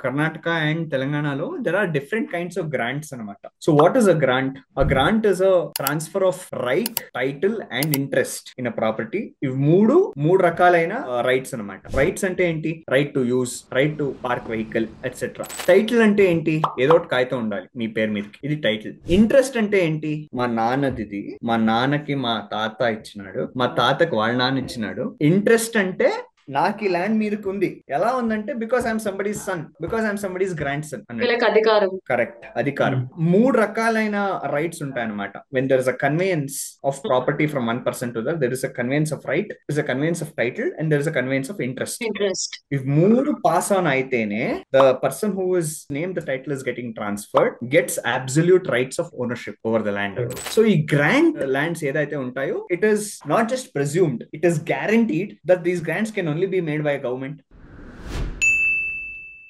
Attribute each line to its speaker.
Speaker 1: Karnataka and తెలంగాణలో there are different kinds of grants అనమాట. So what is a grant? A grant is a transfer of right, title and interest in a property. ఇవి మూడు మూడు రకాలైన rights అనమాట. Rights అంటే ఏంటి? Right to use, right to park vehicle etcetera. Title అంటే ఏంటి? ఏదో ఒకటి కాగితం ఉండాలి మీ పేరు మీదకి, ఇది టైటిల్. ఇంట్రెస్ట్ అంటే ఏంటి? మా నాన్నది, మా నాన్నకి మా తాత ఇచ్చినాడు, మా తాతకి వాళ్ళ నాన్న ఇచ్చినాడు. ఇంట్రెస్ట్ అంటే నాకు ఈ ల్యాండ్ మీదకి ఉంది. ఎలా ఉందంటే because I'm somebody's son, because I'm somebody's grandson అన్నట్టు.
Speaker 2: వీళ్ళకి అధికారం.
Speaker 1: కరెక్ట్, అధికారం. మూడు రకాలైన రైట్స్ ఉంటాయి అనమాట. When there is a conveyance of property from one person to other, there is a conveyance of right, is a conveyance of title and there is a conveyance of interest.
Speaker 2: Interest.
Speaker 1: If మూడు pass on అయితేనే the person who is name the title is getting transferred gets absolute rights of ownership over the land. So ఈ grant lands ఏదైతే ఉంటాయో, it is not just presumed, it is guaranteed that these grants can only be made by government.